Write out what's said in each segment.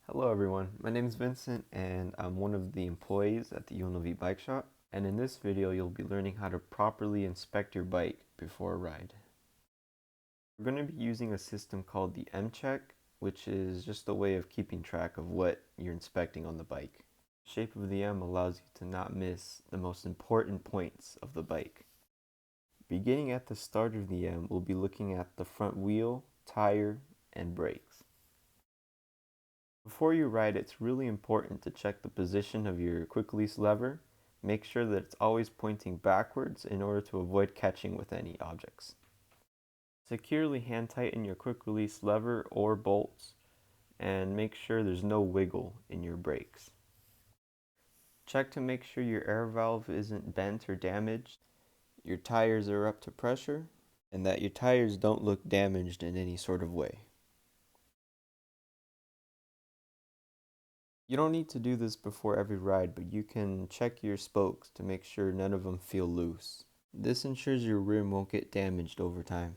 Hello everyone, my name is Vincent and I'm one of the employees at the UNLV Bike Shop, and in this video you'll be learning how to properly inspect your bike before a ride. We're going to be using a system called the M-Check, which is just a way of keeping track of what you're inspecting on the bike. The shape of the M allows you to not miss the most important points of the bike. Beginning at the start of the M, we'll be looking at the front wheel, tire, and brakes. Before you ride, it's really important to check the position of your quick release lever. Make sure that it's always pointing backwards in order to avoid catching with any objects. Securely hand tighten your quick release lever or bolts and make sure there's no wiggle in your brakes. Check to make sure your air valve isn't bent or damaged, your tires are up to pressure, and that your tires don't look damaged in any sort of way. You don't need to do this before every ride, but you can check your spokes to make sure none of them feel loose. This ensures your rim won't get damaged over time.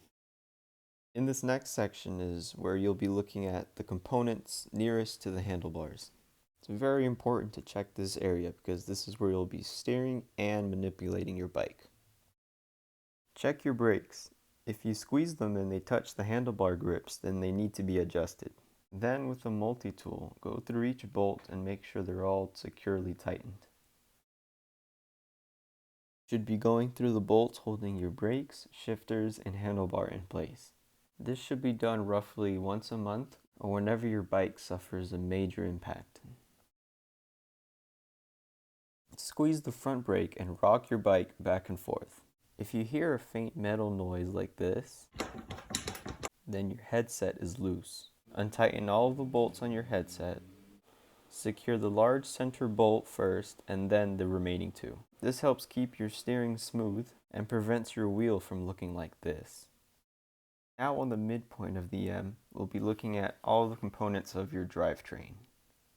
In this next section is where you'll be looking at the components nearest to the handlebars. It's very important to check this area because this is where you'll be steering and manipulating your bike. Check your brakes. If you squeeze them and they touch the handlebar grips, then they need to be adjusted. Then with the multi-tool, go through each bolt and make sure they're all securely tightened. You should be going through the bolts holding your brakes, shifters, and handlebar in place. This should be done roughly once a month or whenever your bike suffers a major impact. Squeeze the front brake and rock your bike back and forth. If you hear a faint metal noise like this, then your headset is loose. Untighten all of the bolts on your headset. Secure the large center bolt first and then the remaining two. This helps keep your steering smooth and prevents your wheel from looking like this. Now on the midpoint of the M, we'll be looking at all the components of your drivetrain,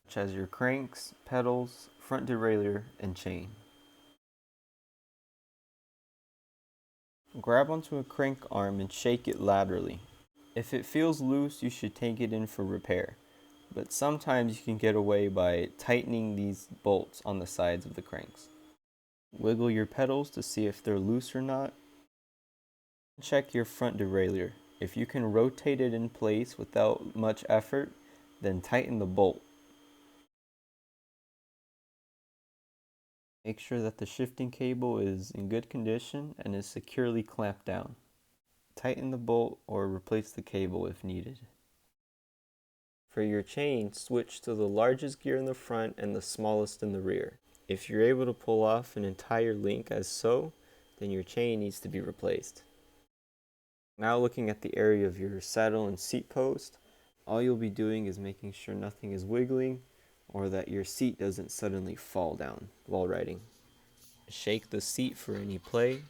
such as your cranks, pedals, front derailleur, and chain. Grab onto a crank arm and shake it laterally. If it feels loose, you should take it in for repair, but sometimes you can get away by tightening these bolts on the sides of the cranks. Wiggle your pedals to see if they're loose or not. Check your front derailleur. If you can rotate it in place without much effort, then tighten the bolt. Make sure that the shifting cable is in good condition and is securely clamped down. Tighten the bolt or replace the cable if needed. For your chain, switch to the largest gear in the front and the smallest in the rear. If you're able to pull off an entire link as so, then your chain needs to be replaced. Now looking at the area of your saddle and seat post, all you'll be doing is making sure nothing is wiggling or that your seat doesn't suddenly fall down while riding. Shake the seat for any play.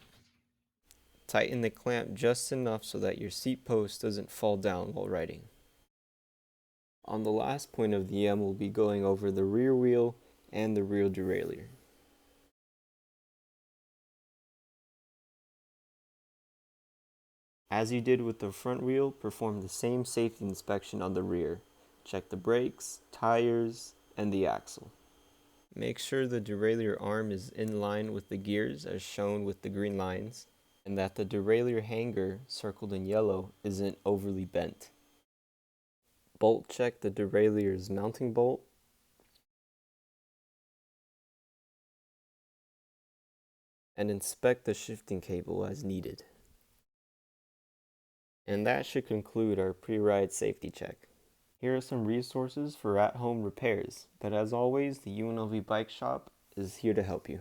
Tighten the clamp just enough so that your seat post doesn't fall down while riding. On the last point of the M, we'll be going over the rear wheel and the rear derailleur. As you did with the front wheel, perform the same safety inspection on the rear. Check the brakes, tires, and the axle. Make sure the derailleur arm is in line with the gears as shown with the green lines, and that the derailleur hanger, circled in yellow, isn't overly bent. Bolt check the derailleur's mounting bolt. And inspect the shifting cable as needed. And that should conclude our pre-ride safety check. Here are some resources for at-home repairs, but as always, the UNLV Bike Shop is here to help you.